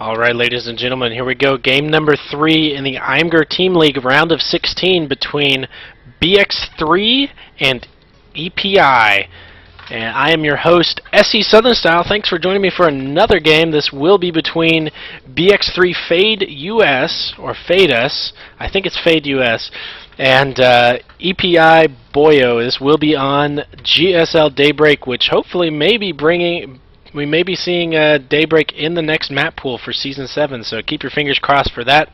Alright, ladies and gentlemen, here we go. Game number 3 in the Imgur Team League round of 16 between BX3 and ePi. And I am your host, SE Southern Style. Thanks for joining me for another game. This will be between BX3 FadeUS, or FadeUS, I think it's FadeUS, and ePiBoyo. This will be on GSL Daybreak, which hopefully we may be seeing Daybreak in the next map pool for Season 7, so keep your fingers crossed for that.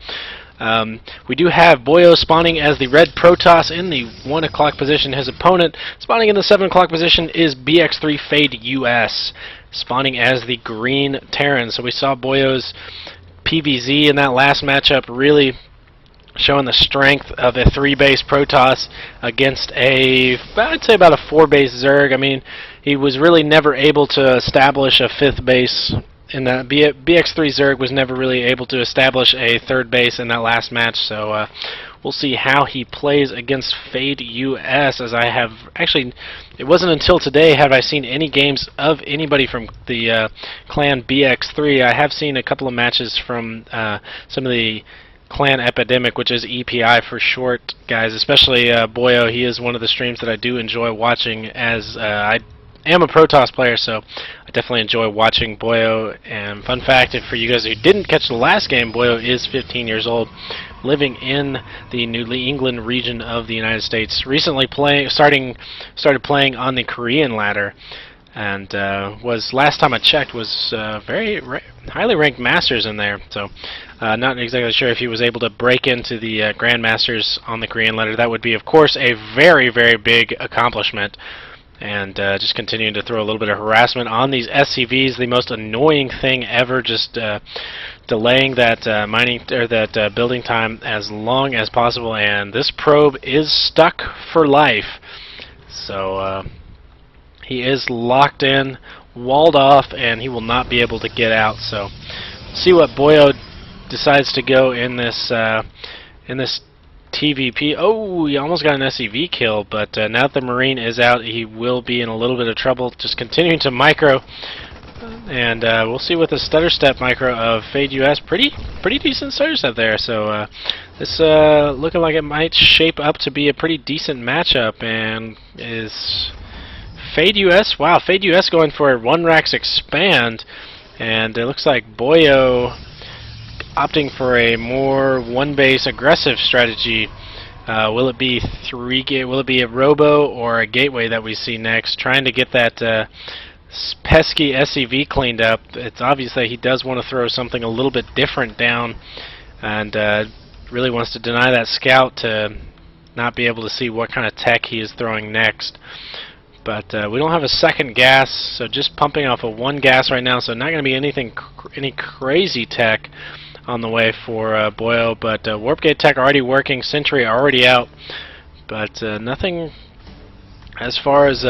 We do have Boyo spawning as the red Protoss in the 1 o'clock position. His opponent spawning in the 7 o'clock position is BX3 FadeUS, spawning as the green Terran. So we saw Boyo's PVZ in that last matchup really showing the strength of a 3-base Protoss against I'd say about a 4-base Zerg. I mean, he was really never able to establish a 5th base. In that BX3 Zerg was never really able to establish a 3rd base in that last match, so we'll see how he plays against FadeUS. As I have actually, it wasn't until today have I seen any games of anybody from the clan BX3. I have seen a couple of matches from some of the clan Epidemic, which is ePi for short, guys. Especially Boyo. He is one of the streams that I do enjoy watching, as I am a Protoss player, so I definitely enjoy watching Boyo. And fun fact, for you guys who didn't catch the last game, Boyo is 15 years old, living in the New England region of the United States. Recently started playing on the Korean ladder, and was, last time I checked, was very highly ranked Masters in there. So not exactly sure if he was able to break into the Grandmasters on the Korean ladder. That would be, of course, a very, very big accomplishment. And just continuing to throw a little bit of harassment on these SCVs, the most annoying thing ever, just delaying that building time as long as possible. And this probe is stuck for life, so he is locked in, walled off, and he will not be able to get out. So see what Boyo decides to go in this TVP. Oh, he almost got an SCV kill, but now that the Marine is out, he will be in a little bit of trouble. Just continuing to micro, and we'll see with the stutter step micro of FadeUS. Pretty decent stutter step there. So this looking like it might shape up to be a pretty decent matchup. And is FadeUS? Wow, FadeUS going for a 1-Rax expand, and it looks like Boyo opting for a more 1-base aggressive strategy. Will it be will it be a Robo or a Gateway that we see next? Trying to get that pesky SCV cleaned up. It's obvious that he does want to throw something a little bit different down, and really wants to deny that scout to not be able to see what kind of tech he is throwing next. But we don't have a second gas, so just pumping off of 1 gas right now, so not going to be any crazy tech on the way for Boyo. But Warp Gate tech already working, Sentry already out, but nothing as far as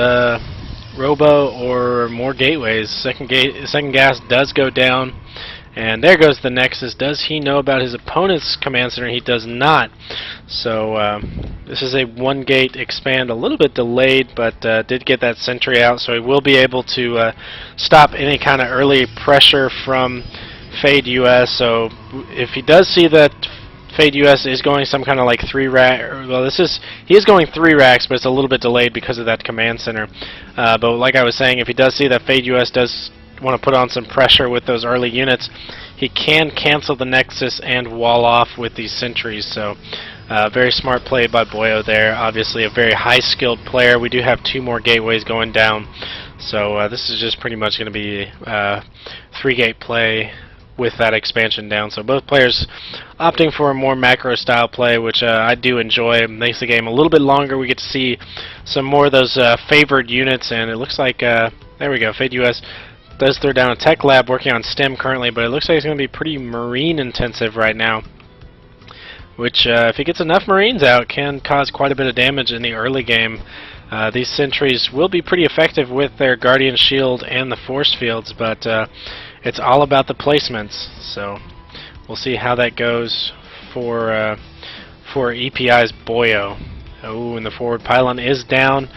Robo or more gateways. Second gas does go down, and there goes the Nexus. Does he know about his opponent's command center? He does not. So this is a 1-gate expand, a little bit delayed, but did get that Sentry out, so he will be able to stop any kind of early pressure from FadeUS. So if he does see that FadeUS is going some kind of like 3-rack, well, he is going 3 racks, but it's a little bit delayed because of that command center. But like I was saying, if he does see that FadeUS does want to put on some pressure with those early units, he can cancel the Nexus and wall off with these sentries. So very smart play by Boyo there. Obviously a very high skilled player. We do have 2 more gateways going down, so this is just pretty much going to be 3-gate play with that expansion down. So both players opting for a more macro style play, which I do enjoy. It makes the game a little bit longer. We get to see some more of those favored units, and it looks like there we go. FadeUS does throw down a tech lab, working on STEM currently, but it looks like it's going to be pretty Marine intensive right now, which if he gets enough Marines out, can cause quite a bit of damage in the early game. These sentries will be pretty effective with their Guardian Shield and the force fields, but it's all about the placements. So we'll see how that goes for ePi's Boyo. Oh, and the forward pylon is down.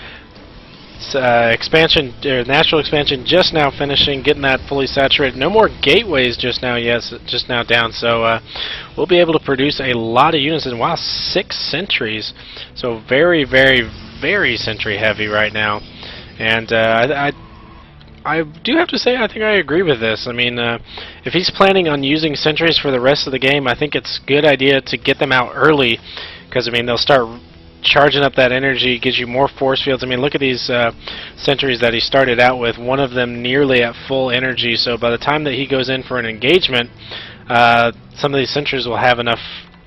expansion, or natural expansion, just now finishing, getting that fully saturated. No more gateways just now. Yes, just now down. So we'll be able to produce a lot of units. And wow, 6 sentries. So very, very, very sentry heavy right now. And I do have to say, I think I agree with this. I mean, if he's planning on using sentries for the rest of the game, I think it's a good idea to get them out early, because I mean they'll start charging up that energy, gives you more force fields. I mean, look at these sentries that he started out with, one of them nearly at full energy, so by the time that he goes in for an engagement, some of these sentries will have enough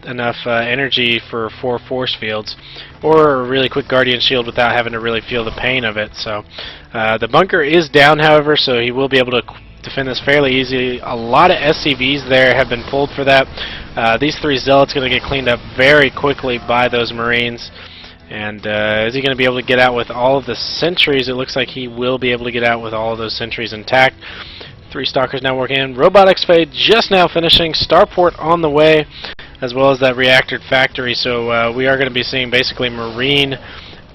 energy for 4 force fields, or a really quick guardian shield without having to really feel the pain of it. So the bunker is down, however, so he will be able to defend this fairly easily. A lot of SCVs there have been pulled for that. These 3 zealots going to get cleaned up very quickly by those Marines. And is he going to be able to get out with all of the sentries? It looks like he will be able to get out with all of those sentries intact. 3 stalkers now working in. Robotics Fade just now finishing. Starport on the way, as well as that reactor factory. So we are going to be seeing basically Marine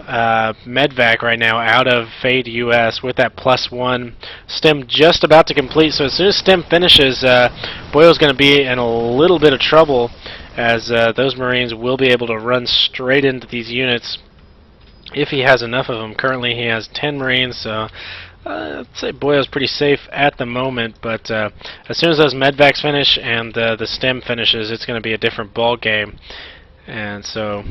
medvac right now out of FadeUS with that +1 stem just about to complete. So as soon as stem finishes, Boyo's going to be in a little bit of trouble, as those Marines will be able to run straight into these units if he has enough of them. Currently he has 10 Marines, so I'd say Boyo's pretty safe at the moment, but as soon as those medvacs finish and the stem finishes, it's going to be a different ball game. And so,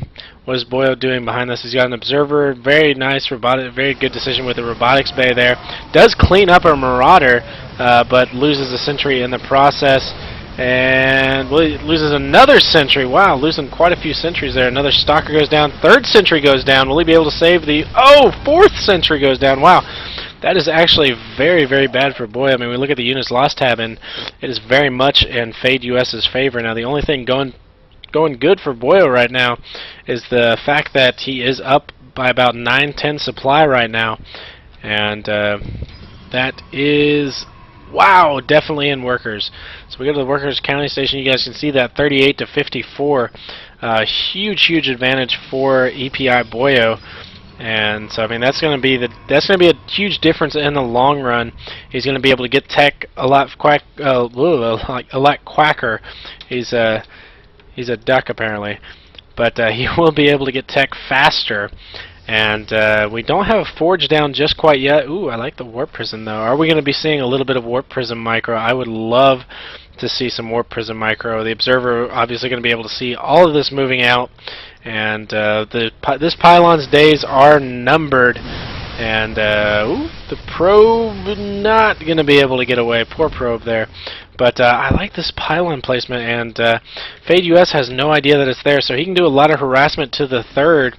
what is Boyo doing behind this? He's got an observer, very nice robotic, very good decision with the robotics bay there. Does clean up a marauder, but loses a sentry in the process, and loses another sentry. Wow, losing quite a few sentries there. Another stalker goes down. 3rd sentry goes down. Will he be able to save the? Oh, 4th sentry goes down. Wow. That is actually very, very bad for Boyo. I mean, we look at the units lost tab, and it is very much in FadeUS's favor. Now, the only thing going good for Boyo right now is the fact that he is up by about 9-10 supply right now. And that is, wow, definitely in workers. So we go to the workers county station. You guys can see that 38 to 54. Huge, huge advantage for ePiBoyo. And so I mean that's going to be a huge difference in the long run. He's going to be able to get tech a lot quacker. He's a duck apparently, but he will be able to get tech faster. And we don't have a forge down just quite yet. Ooh, I like the warp prism though. Are we going to be seeing a little bit of warp prism micro? I would love to see some warp prism micro. The observer obviously going to be able to see all of this moving out. And this pylon's days are numbered, and the probe not going to be able to get away. Poor probe there. But I like this pylon placement, and FadeUS has no idea that it's there, so he can do a lot of harassment to the 3rd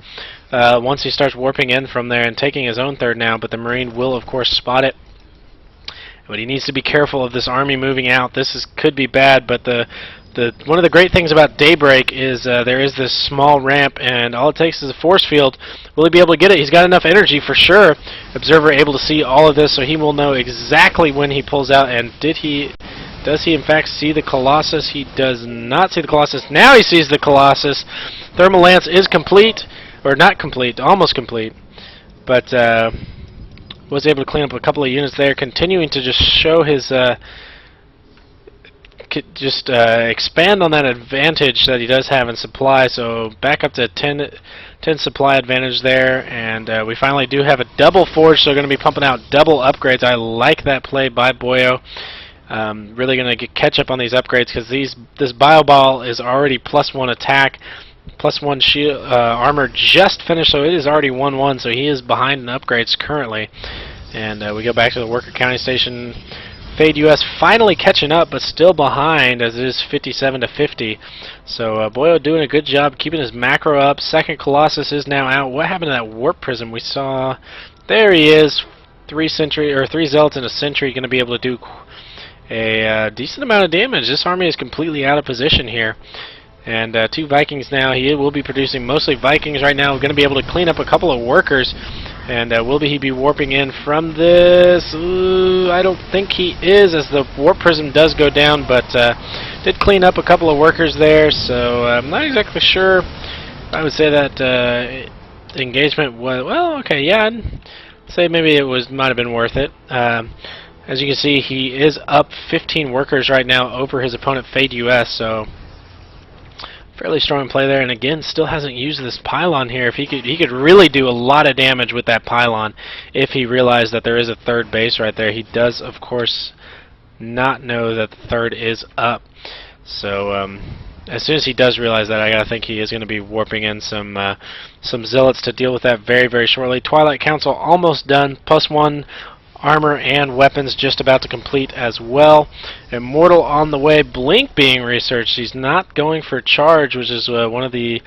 once he starts warping in from there and taking his own 3rd now, but the Marine will, of course, spot it. But he needs to be careful of this army moving out. This could be bad, but one of the great things about Daybreak is there is this small ramp, and all it takes is a force field. Will he be able to get it? He's got enough energy for sure. Observer able to see all of this, so he will know exactly when he pulls out. And does he in fact see the Colossus? He does not see the Colossus. Now he sees the Colossus. Thermal Lance is complete, or not complete, almost complete. But was able to clean up a couple of units there, continuing to just show his expand on that advantage that he does have in supply. So back up to 10 supply advantage there, and we finally do have a double forge, so going to be pumping out double upgrades. I like that play by Boyo. Really going to catch up on these upgrades, because this bio ball is already +1 attack, +1 shield armor just finished, so it is already 1-1, so he is behind in upgrades currently. And we go back to the worker county station. FadeUS finally catching up, but still behind, as it is 57 to 50. So Boyo doing a good job keeping his macro up. 2nd Colossus is now out. What happened to that warp prism we saw? There he is. 3 zealots and a sentry, going to be able to do a decent amount of damage. This army is completely out of position here. And 2 Vikings now. He will be producing mostly Vikings right now. We're going to be able to clean up a couple of workers. And will he be warping in from this? I don't think he is, as the warp prism does go down, but did clean up a couple of workers there, so I'm not exactly sure. I would say that engagement was, well, okay, yeah, say maybe it might have been worth it. As you can see, he is up 15 workers right now over his opponent FadeUS, so fairly strong play there. And again, still hasn't used this pylon here. If he could really do a lot of damage with that pylon if he realized that there is a third base right there. He does, of course, not know that the third is up. So as soon as he does realize that, I gotta think he is going to be warping in some zealots to deal with that very, very shortly. Twilight Council almost done. +1 armor and weapons just about to complete as well. Immortal on the way. Blink being researched. He's not going for charge, which is one of the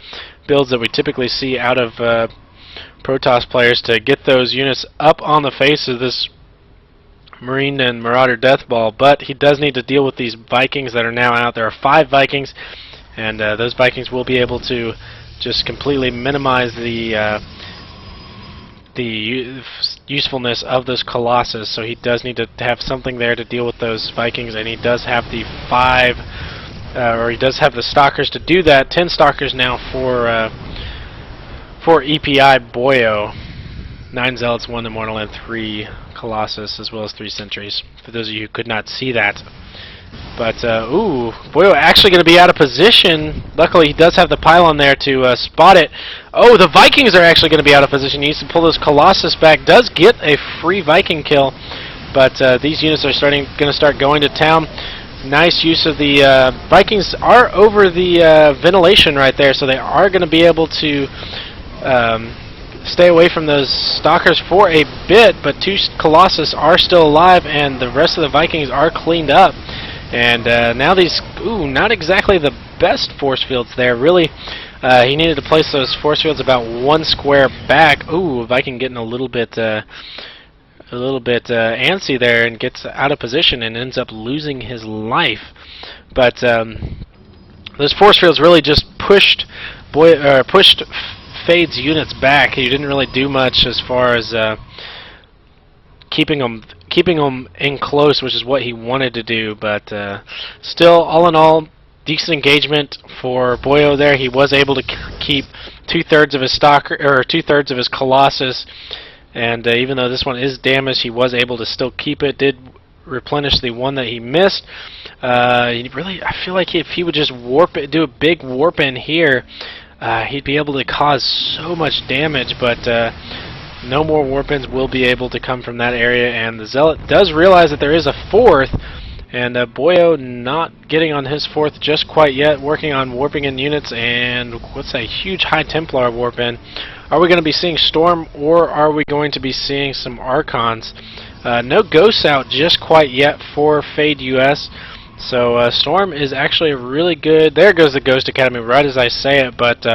builds that we typically see out of Protoss players to get those units up on the face of this Marine and Marauder Deathball. But he does need to deal with these Vikings that are now out. There are 5 Vikings, and those Vikings will be able to just completely minimize the usefulness of this Colossus, so he does need to have something there to deal with those Vikings, and he does have the he does have the Stalkers to do that. 10 Stalkers now for ePiBoyo. 9 Zealots, 1 Immortal, and 3 Colossus, as well as 3 Sentries, for those of you who could not see that. But, ooh, Boyo actually going to be out of position. Luckily, he does have the pylon there to spot it. Oh, the Vikings are actually going to be out of position. He needs to pull this Colossus back. Does get a free Viking kill, but these units are going to start going to town. Nice use of the Vikings are over the ventilation right there, so they are going to be able to stay away from those Stalkers for a bit, but 2 Colossus are still alive, and the rest of the Vikings are cleaned up. And now these, not exactly the best force fields there. Really, he needed to place those force fields about 1 square back. Ooh, Viking getting a little bit antsy there and gets out of position and ends up losing his life. But those force fields really just pushed Fade's units back. He didn't really do much as far as keeping them in close, which is what he wanted to do. But still, all in all, decent engagement for Boyo there. He was able to keep 2/3 of his Stalker, or 2/3 of his Colossus, and even though this one is damaged, he was able to still keep it. Did replenish the one that he missed. I feel like if he would just warp it, do a big warp in here, he'd be able to cause so much damage. But no more warp-ins will be able to come from that area, and the Zealot does realize that there is a 4th, and Boyo not getting on his 4th just quite yet, working on warping in units. And what's a huge High Templar warp-in? Are we going to be seeing Storm, or are we going to be seeing some Archons? No Ghosts out just quite yet for FadeUS, so Storm is actually really good. There goes the Ghost Academy right as I say it, but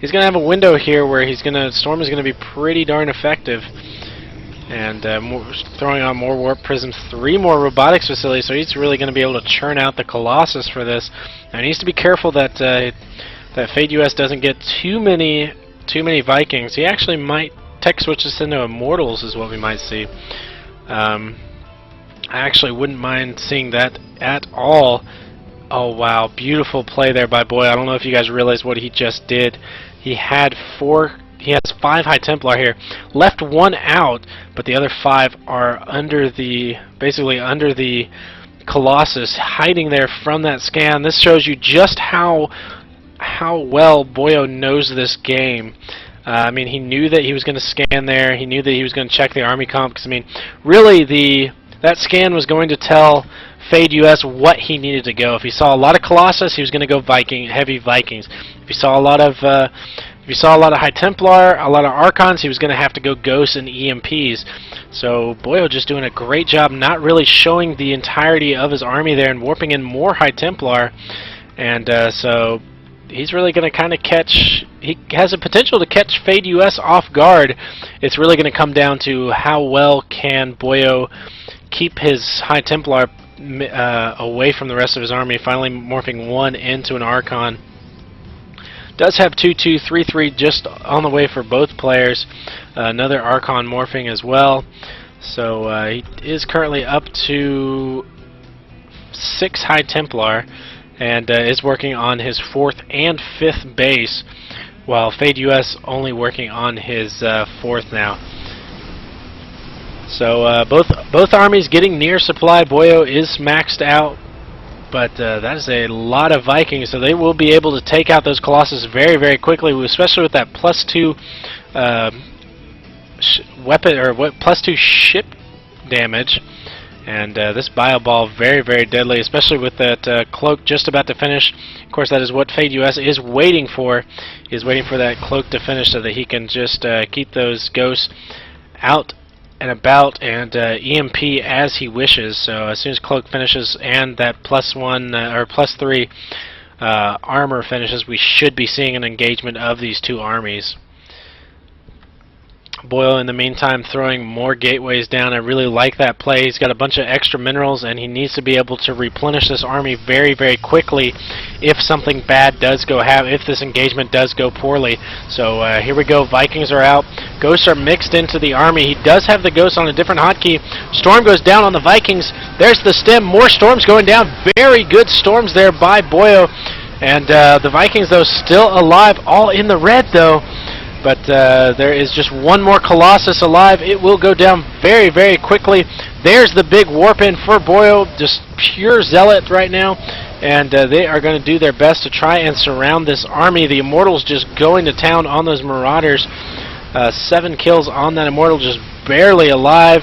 he's going to have a window here where Storm is going to be pretty darn effective. And throwing on more Warp Prisms, 3 more Robotics Facilities, so he's really going to be able to churn out the Colossus for this. Now he needs to be careful that that FadeUS doesn't get too many Vikings. He actually might tech switch this into Immortals is what we might see. I actually wouldn't mind seeing that at all. Oh wow, beautiful play there by Boyo. I don't know if you guys realize what he just did. He has 5 High Templar here. Left 1 out, but the other 5 are basically under the Colossus, hiding there from that scan. This shows you just how well Boyo knows this game. I mean, he knew that he was going to scan there. He knew that he was going to check the army comp, because I mean, really that scan was going to tell FadeUS what he needed to go. If he saw a lot of Colossus, he was going to go heavy Vikings. If he saw a lot of High Templar, a lot of Archons, he was going to have to go Ghosts and EMPs. So Boyo just doing a great job, not really showing the entirety of his army there and warping in more High Templar. And so he's really going to kind of he has a potential to catch FadeUS off guard. It's really going to come down to how well can Boyo keep his High Templar away from the rest of his army, finally morphing 1 into an Archon. Does have 2/2, 3/3 just on the way for both players. Another Archon morphing as well. So he is currently up to 6 High Templar, and is working on his 4th and 5th base, while FadeUS only working on his 4th now. So both armies getting near supply. Boyo is maxed out, but that is a lot of Vikings, so they will be able to take out those Colossus very, very quickly, especially with that +2 weapon or +2 ship damage. And this Bio Ball very, very deadly, especially with that cloak just about to finish. Of course, that is what FadeUS is waiting for. He is waiting for that cloak to finish so that he can just keep those ghosts out and about and EMP as he wishes. So as soon as cloak finishes and that +1 or +3 armor finishes, we should be seeing an engagement of these two armies. Boyo, in the meantime, throwing more gateways down. I really like that play. He's got a bunch of extra minerals, and he needs to be able to replenish this army very, very quickly if something bad does go if this engagement does go poorly. So here we go. Vikings are out. Ghosts are mixed into the army. He does have the ghosts on a different hotkey. Storm goes down on the Vikings. There's the stem. More storms going down. Very good storms there by Boyo. And the Vikings, though, still alive. All in the red, though. But there is just one more Colossus alive. It will go down very, very quickly. There's the big warp in for Boyo. Just pure zealot right now. And they are going to do their best to try and surround this army. The Immortals just going to town on those Marauders. 7 kills on that Immortal, just barely alive.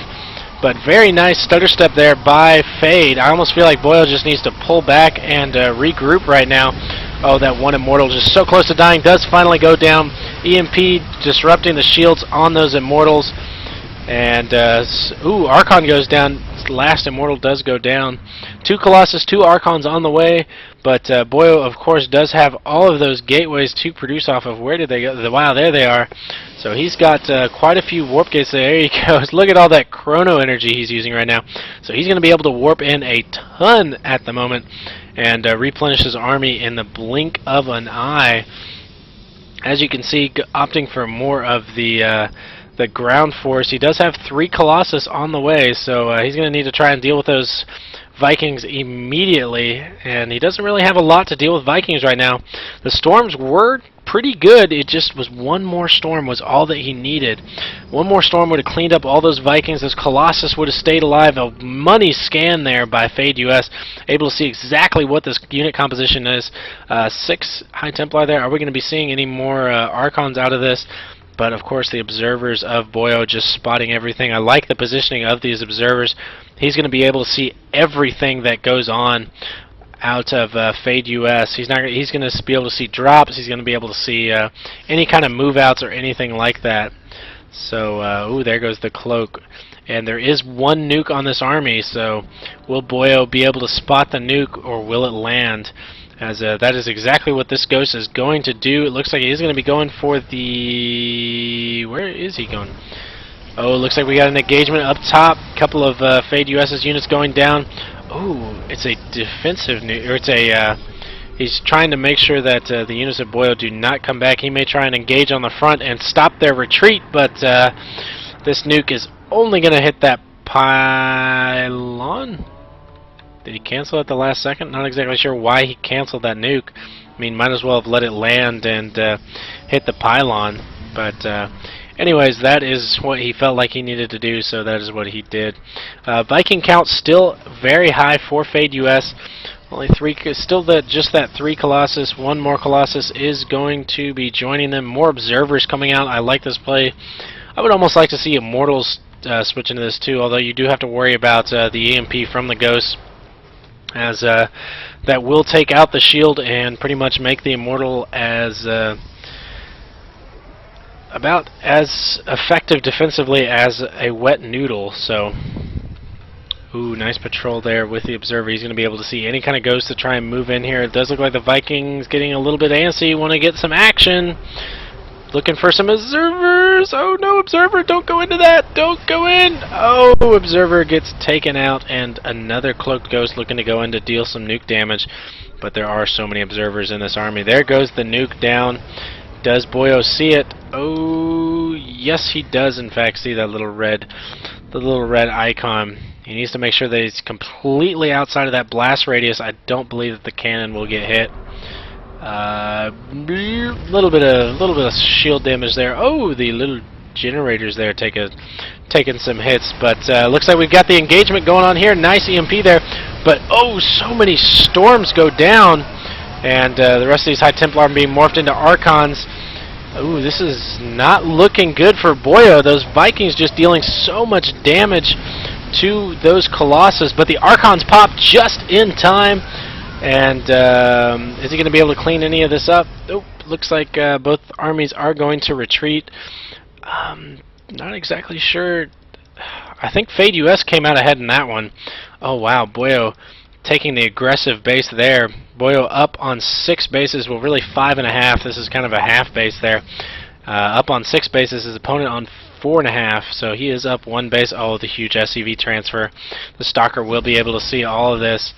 But very nice stutter step there by Fade. I almost feel like Boyo just needs to pull back and regroup right now. Oh, that one Immortal just so close to dying does finally go down. EMP disrupting the shields on those Immortals. And, ooh, Archon goes down. Last Immortal does go down. 2 Colossus, 2 Archons on the way. But Boyo, of course, does have all of those gateways to produce off of. Where did they go? Wow, there they are. So he's got quite a few warp gates. There he goes. Look at all that chrono energy he's using right now. So he's going to be able to warp in a ton at the moment and replenish his army in the blink of an eye. As you can see, opting for more of the ground force. He does have 3 Colossus on the way, so he's going to need to try and deal with those Vikings immediately, and he doesn't really have a lot to deal with Vikings right now. The storms were pretty good. It just was one more storm was all that he needed. One more storm would have cleaned up all those Vikings. Those Colossus would have stayed alive. A money scan there by FadeUS, able to see exactly what this unit composition is. 6 High Templar there. Are we going to be seeing any more Archons out of this? But of course the observers of Boyo just spotting everything. I like the positioning of these observers. He's going to be able to see everything that goes on out of FadeUS. He's going to be able to see drops. He's going to be able to see any kind of move outs or anything like that. So ooh, there goes the cloak. And there is 1 nuke on this army, so will Boyo be able to spot the nuke, or will it land? As that is exactly what this ghost is going to do. It looks like he's going to be going for the... Where is he going? Oh, it looks like we got an engagement up top. A couple of FadeUS's units going down. Oh, it's a defensive nuke, or it's a... he's trying to make sure that the units of Boyo do not come back. He may try and engage on the front and stop their retreat, but this nuke is only going to hit that pylon. Did he cancel at the last second? Not exactly sure why he canceled that nuke. I mean, might as well have let it land and hit the pylon. But anyways, that is what he felt like he needed to do, so that is what he did. Viking count still very high for FadeUS. Only 3, still just that 3 Colossus. 1 more Colossus is going to be joining them. More observers coming out. I like this play. I would almost like to see Immortals switch into this too, although you do have to worry about the EMP from the Ghosts, as that will take out the shield and pretty much make the Immortal as about as effective defensively as a wet noodle. So, ooh, nice patrol there with the observer. He's going to be able to see any kind of ghost to try and move in here. It does look like the Vikings getting a little bit antsy, want to get some action. Looking for some observers. Oh no, observer, don't go into that. Don't go in. Oh, observer gets taken out, and another cloaked ghost looking to go in to deal some nuke damage. But there are so many observers in this army. There goes the nuke down. Does Boyo see it? Oh, yes, he does in fact see that little red icon. He needs to make sure that he's completely outside of that blast radius. I don't believe that the cannon will get hit. Little bit of shield damage there. Oh, the little generators there take a taking some hits. But looks like we've got the engagement going on here. Nice EMP there. But oh, so many storms go down. And the rest of these High Templar are being morphed into Archons. Ooh, this is not looking good for Boyo. Those Vikings just dealing so much damage to those Colossus. But the Archons pop just in time. And is he going to be able to clean any of this up? Oh, looks like both armies are going to retreat. Not exactly sure. I think FadeUS came out ahead in that one. Oh wow, Boyo taking the aggressive base there. Boyo up on 6 bases, well really 5.5. This is kind of a half base there. Up on 6 bases, his opponent on 4.5, so he is up 1 base. Oh, the huge SCV transfer. The Stalker will be able to see all of this,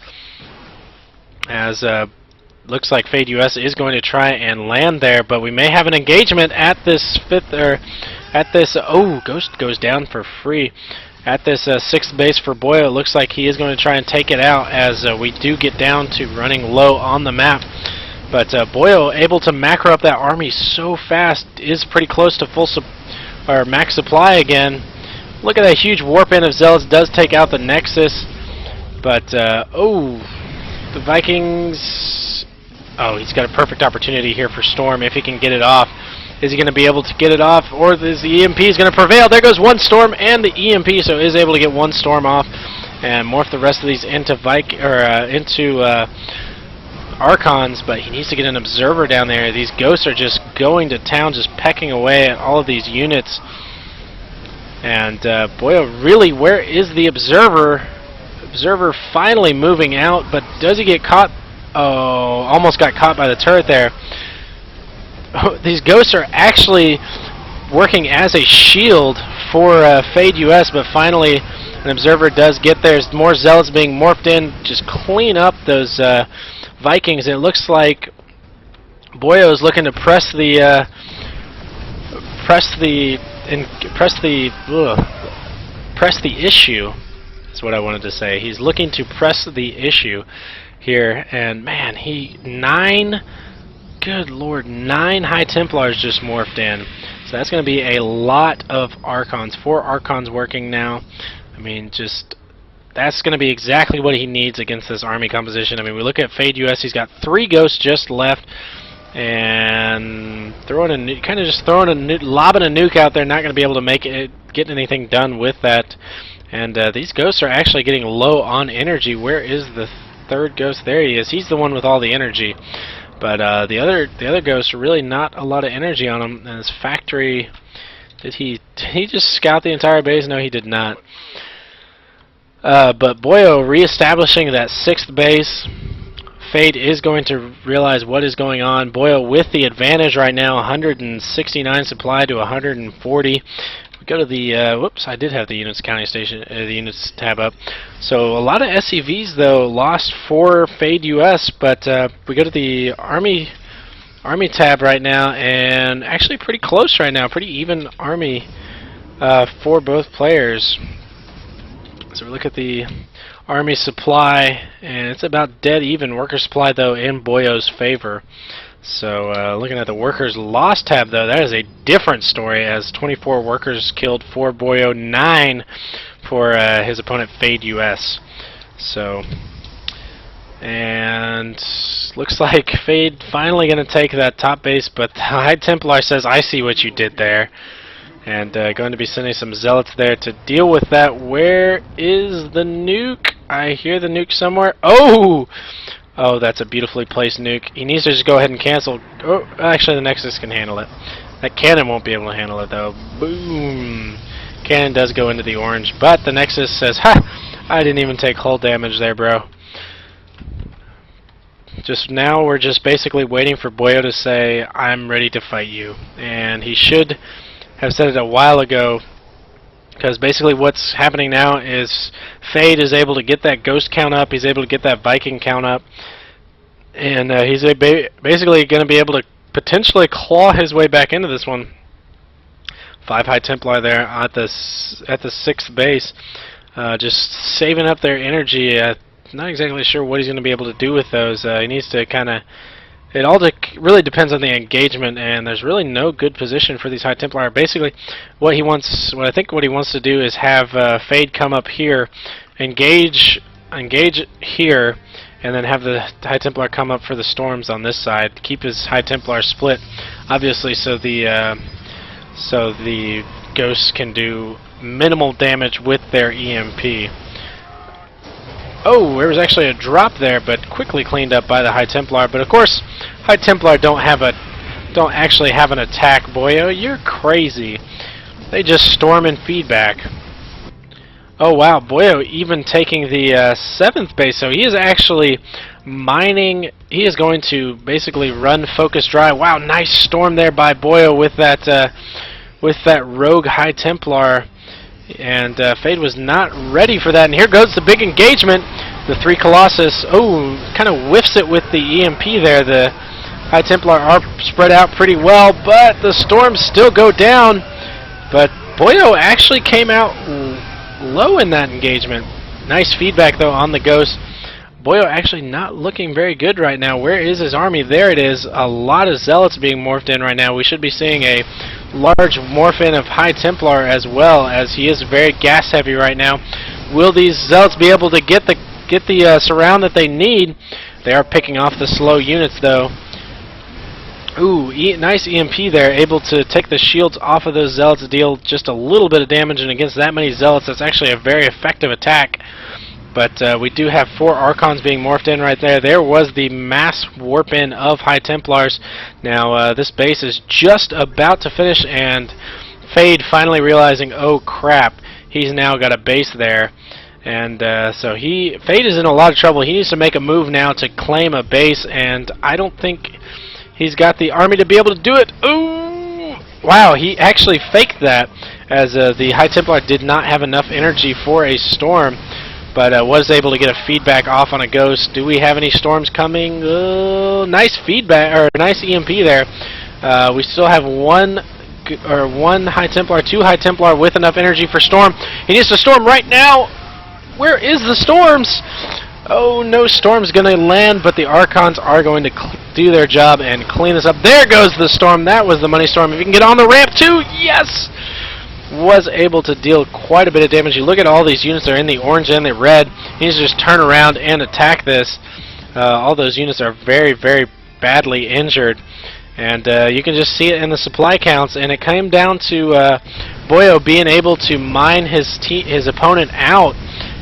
as looks like FadeUS is going to try and land there, but we may have an engagement at this oh, Ghost goes down for free. At this 6th base for Boyo, it looks like he is going to try and take it out, as we do get down to running low on the map. But Boyo, able to macro up that army so fast, is pretty close to max supply again. Look at that huge warp in of Zealots, does take out the Nexus. But, oh, the Vikings... Oh, he's got a perfect opportunity here for Storm if he can get it off. Is he going to be able to get it off, or is the EMP is going to prevail? There goes 1 Storm and the EMP, so is able to get 1 Storm off and morph the rest of these into Archons. But he needs to get an Observer down there. These Ghosts are just going to town, just pecking away at all of these units. And Boyo, really, where is the Observer? Observer finally moving out, but does he get caught? Oh, almost got caught by the turret there. Oh, these Ghosts are actually working as a shield for FadeUS, but finally an Observer does get there. There's more Zealots being morphed in, just clean up those Vikings. It looks like Boyo is looking to press the issue. That's what I wanted to say. He's looking to press the issue here, and man, good lord, 9 High Templars just morphed in. So that's going to be a lot of Archons. 4 Archons working now. I mean, just that's going to be exactly what he needs against this army composition. I mean, we look at FadeUS, he's got 3 Ghosts just left, and lobbing a nuke out there. Not going to be able to get anything done with that. And these Ghosts are actually getting low on energy. Where is the 3rd Ghost? There he is. He's the one with all the energy. But the other Ghosts are really not a lot of energy on him. And his factory, did he just scout the entire base? No, he did not. But Boyo reestablishing that 6th base. Fade is going to realize what is going on. Boyo with the advantage right now, 169 supply to 140. We go to the whoops, I did have the units counting station, the units tab up. So a lot of SCVs though lost for FadeUS, but we go to the army tab right now, and actually pretty close right now, pretty even army for both players. So we look at the army supply, and it's about dead even. Worker supply though in Boyo's favor. So looking at the workers lost tab though, that is a different story, as 24 workers killed for Boyo, 9 for his opponent FadeUS. So, and looks like Fade finally going to take that top base, but the High Templar says, I see what you did there. And going to be sending some Zealots there to deal with that. Where is the nuke? I hear the nuke somewhere. Oh! Oh, that's a beautifully placed nuke. He needs to just go ahead and cancel. Oh, actually the Nexus can handle it. That cannon won't be able to handle it though. Boom! Cannon does go into the orange, but the Nexus says, ha! I didn't even take hull damage there, bro. Just now we're just basically waiting for Boyo to say, I'm ready to fight you. And he should have said it a while ago, because basically what's happening now is Fade is able to get that Ghost count up, he's able to get that Viking count up, and he's basically going to be able to potentially claw his way back into this one. 5 High Templar there at the 6th base, just saving up their energy. Not exactly sure what he's going to be able to do with those. He needs to kind of it all really depends on the engagement, and there's really no good position for these High Templar. Basically, what I think what he wants to do is have Fade come up here, engage here, and then have the High Templar come up for the storms on this side. Keep his High Templar split, obviously, so the ghosts can do minimal damage with their EMP. Oh, there was actually a drop there, but quickly cleaned up by the High Templar. But of course, High Templar don't actually have an attack. Boyo, you're crazy. They just storm and feedback. Oh wow, Boyo even taking the 7th base, so he is actually mining. He is going to basically run focus dry. Wow, nice storm there by Boyo with that rogue High Templar, and Fade was not ready for that. And here goes the big engagement. The 3 Colossus, oh, kind of whiffs it with the EMP there. The High Templar are spread out pretty well, but the storms still go down. But Boyo actually came out low in that engagement. Nice feedback though on the Ghost. Boyo actually not looking very good right now. Where is his army? There it is. A lot of Zealots being morphed in right now. We should be seeing a large morph in of High Templar as well, as he is very gas heavy right now. Will these Zealots be able to get the surround that they need? They are picking off the slow units though. Ooh, nice EMP there, able to take the shields off of those Zealots, deal just a little bit of damage, and against that many Zealots, that's actually a very effective attack. But we do have 4 Archons being morphed in right there. There was the mass warp in of High Templars. Now this base is just about to finish, and Fade finally realizing, oh crap, he's now got a base there. And so Fade is in a lot of trouble. He needs to make a move now to claim a base, and I don't think he's got the army to be able to do it. Ooh! Wow, he actually faked that, as the High Templar did not have enough energy for a storm, but was able to get a feedback off on a Ghost. Do we have any storms coming? Nice feedback, or nice EMP there. We still have one High Templar, 2 High Templar with enough energy for storm. He needs to storm right now. Where is the storms? Oh, no storm's going to land, but the Archons are going to do their job and clean this up. There goes the storm. That was the money storm. If you can get on the ramp too, yes! Was able to deal quite a bit of damage. You look at all these units that are in the orange and the red. He needs to just turn around and attack this. All those units are very, very badly injured. And you can just see it in the supply counts. And it came down to Boyo being able to mine his opponent out.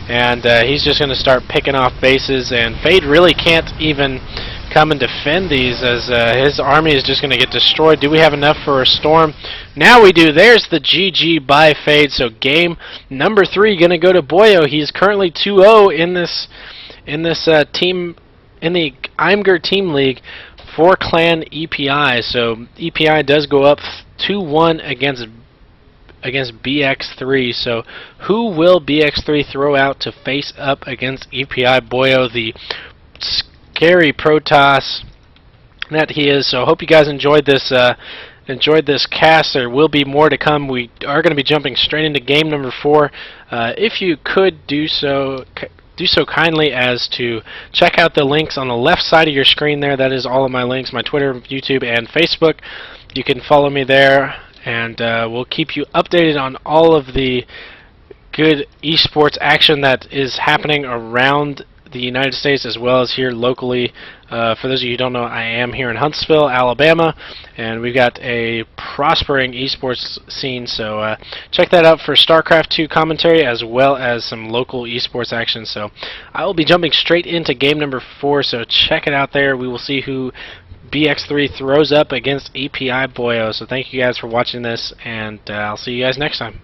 And he's just going to start picking off bases, and Fade really can't even come and defend these, as his army is just going to get destroyed. Do we have enough for a storm? Now we do. There's the GG by Fade. So game number 3 going to go to Boyo. He's currently 2-0 in this team, in the Imgur Team League for Clan ePi. So ePi does go up 2-1 against BX3. So who will BX3 throw out to face up against ePiBoyo, the scary Protoss that he is? So I hope you guys enjoyed this cast. There will be more to come. We are going to be jumping straight into game number 4. If you could do so kindly as to check out the links on the left side of your screen there. That is all of my links, my Twitter, YouTube, and Facebook. You can follow me there, and we'll keep you updated on all of the good esports action that is happening around the United States as well as here locally. For those of you who don't know, I am here in Huntsville, Alabama, and we've got a prospering esports scene, so check that out for StarCraft 2 commentary as well as some local esports action. So I will be jumping straight into game number 4, so check it out there. We will see who BX3 throws up against ePiBoyo. So thank you guys for watching this, and I'll see you guys next time.